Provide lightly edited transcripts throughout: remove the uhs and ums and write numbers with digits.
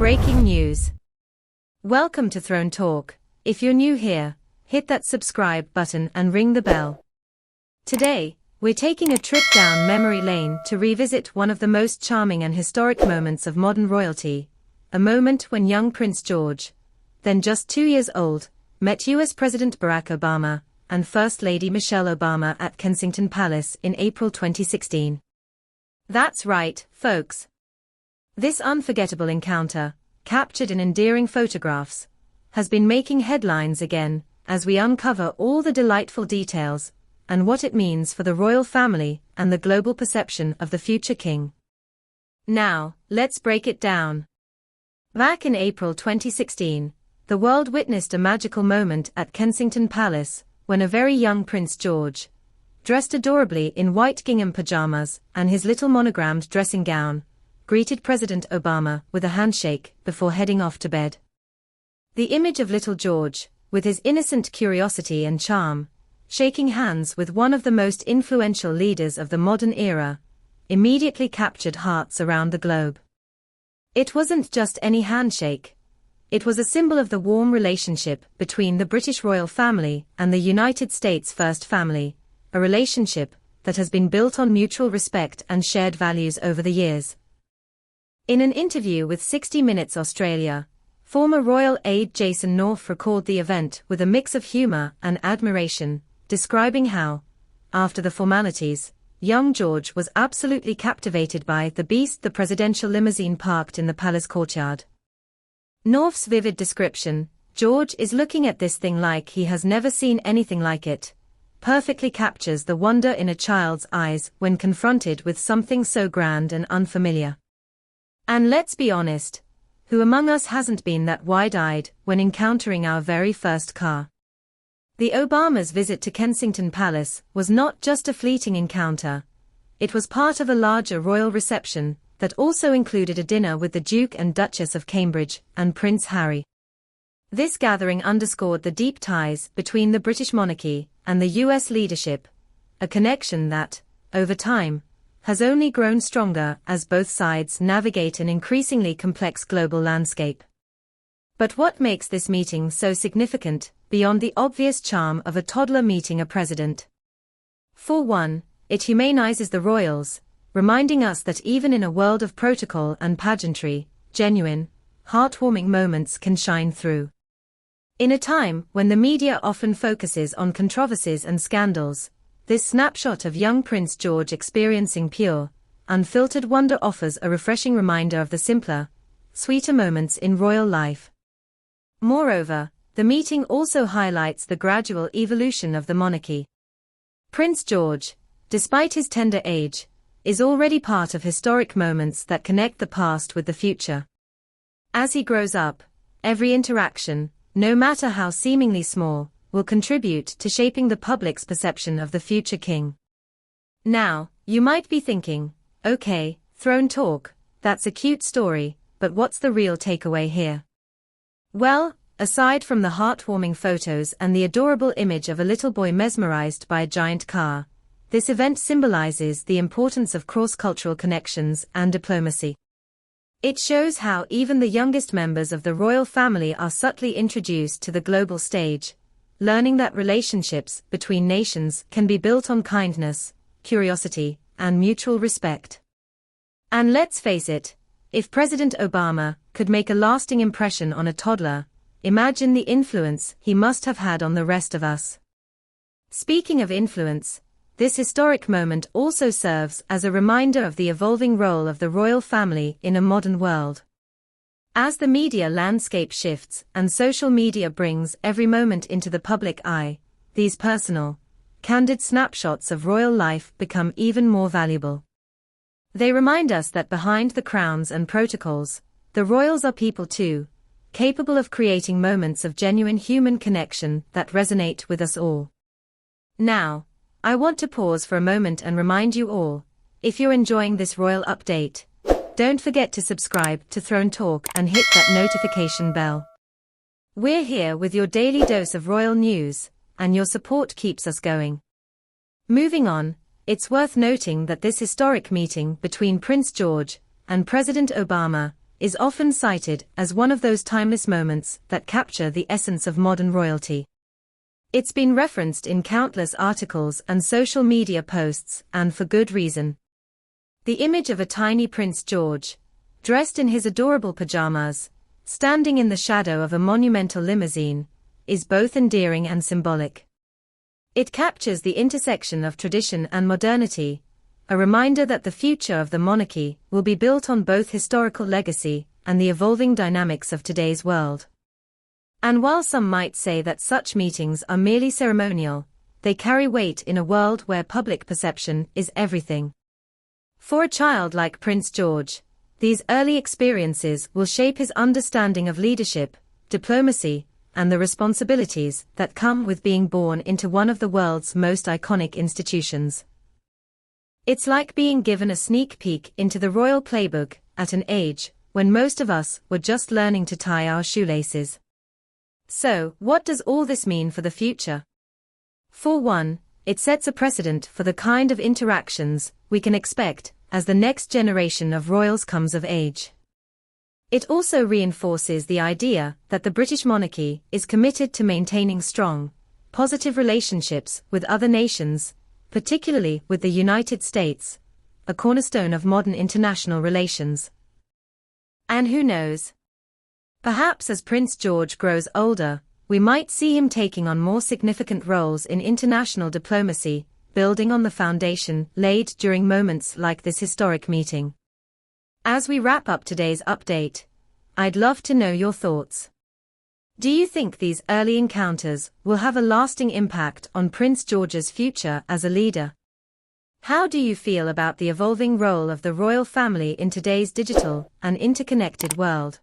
Breaking news. Welcome to Throne Talk. If you're new here, hit that subscribe button and ring the bell. Today, we're taking a trip down memory lane to revisit one of the most charming and historic moments of modern royalty, a moment when young Prince George, then just 2 years old, met US President Barack Obama and First Lady Michelle Obama at Kensington Palace in April 2016. That's right, folks. This unforgettable encounter, captured in endearing photographs, has been making headlines again as we uncover all the delightful details and what it means for the royal family and the global perception of the future king. Now, let's break it down. Back in April 2016, the world witnessed a magical moment at Kensington Palace when a very young Prince George, dressed adorably in white gingham pajamas and his little monogrammed dressing gown, greeted President Obama with a handshake before heading off to bed. The image of little George, with his innocent curiosity and charm, shaking hands with one of the most influential leaders of the modern era, immediately captured hearts around the globe. It wasn't just any handshake. It was a symbol of the warm relationship between the British royal family and the United States First Family, a relationship that has been built on mutual respect and shared values over the years. In an interview with 60 Minutes Australia, former royal aide Jason North recalled the event with a mix of humor and admiration, describing how, after the formalities, young George was absolutely captivated by the beast, the presidential limousine parked in the palace courtyard. North's vivid description, "George is looking at this thing like he has never seen anything like it," perfectly captures the wonder in a child's eyes when confronted with something so grand and unfamiliar. And let's be honest, who among us hasn't been that wide-eyed when encountering our very first car? The Obamas' visit to Kensington Palace was not just a fleeting encounter. It was part of a larger royal reception that also included a dinner with the Duke and Duchess of Cambridge and Prince Harry. This gathering underscored the deep ties between the British monarchy and the US leadership, a connection that, over time, has only grown stronger as both sides navigate an increasingly complex global landscape. But what makes this meeting so significant, beyond the obvious charm of a toddler meeting a president? For one, it humanizes the royals, reminding us that even in a world of protocol and pageantry, genuine, heartwarming moments can shine through. In a time when the media often focuses on controversies and scandals, this snapshot of young Prince George experiencing pure, unfiltered wonder offers a refreshing reminder of the simpler, sweeter moments in royal life. Moreover, the meeting also highlights the gradual evolution of the monarchy. Prince George, despite his tender age, is already part of historic moments that connect the past with the future. As he grows up, every interaction, no matter how seemingly small, will contribute to shaping the public's perception of the future king. Now, you might be thinking, okay, throne talk, that's a cute story, but what's the real takeaway here? Well, aside from the heartwarming photos and the adorable image of a little boy mesmerized by a giant car, this event symbolizes the importance of cross-cultural connections and diplomacy. It shows how even the youngest members of the royal family are subtly introduced to the global stage, learning that relationships between nations can be built on kindness, curiosity, and mutual respect. And let's face it, if President Obama could make a lasting impression on a toddler, imagine the influence he must have had on the rest of us. Speaking of influence, this historic moment also serves as a reminder of the evolving role of the royal family in a modern world. As the media landscape shifts and social media brings every moment into the public eye, these personal, candid snapshots of royal life become even more valuable. They remind us that behind the crowns and protocols, the royals are people too, capable of creating moments of genuine human connection that resonate with us all. Now, I want to pause for a moment and remind you all, if you're enjoying this royal update, don't forget to subscribe to Throne Talk and hit that notification bell. We're here with your daily dose of royal news, and your support keeps us going. Moving on, it's worth noting that this historic meeting between Prince George and President Obama is often cited as one of those timeless moments that capture the essence of modern royalty. It's been referenced in countless articles and social media posts, and for good reason. The image of a tiny Prince George, dressed in his adorable pajamas, standing in the shadow of a monumental limousine, is both endearing and symbolic. It captures the intersection of tradition and modernity, a reminder that the future of the monarchy will be built on both historical legacy and the evolving dynamics of today's world. And while some might say that such meetings are merely ceremonial, they carry weight in a world where public perception is everything. For a child like Prince George, these early experiences will shape his understanding of leadership, diplomacy, and the responsibilities that come with being born into one of the world's most iconic institutions. It's like being given a sneak peek into the royal playbook at an age when most of us were just learning to tie our shoelaces. So, what does all this mean for the future? For one, it sets a precedent for the kind of interactions we can expect as the next generation of royals comes of age. It also reinforces the idea that the British monarchy is committed to maintaining strong, positive relationships with other nations, particularly with the United States, a cornerstone of modern international relations. And who knows? Perhaps as Prince George grows older, we might see him taking on more significant roles in international diplomacy, building on the foundation laid during moments like this historic meeting. As we wrap up today's update, I'd love to know your thoughts. Do you think these early encounters will have a lasting impact on Prince George's future as a leader? How do you feel about the evolving role of the royal family in today's digital and interconnected world?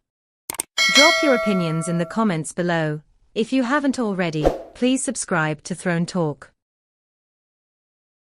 Drop your opinions in the comments below. If you haven't already, please subscribe to Throne Talk.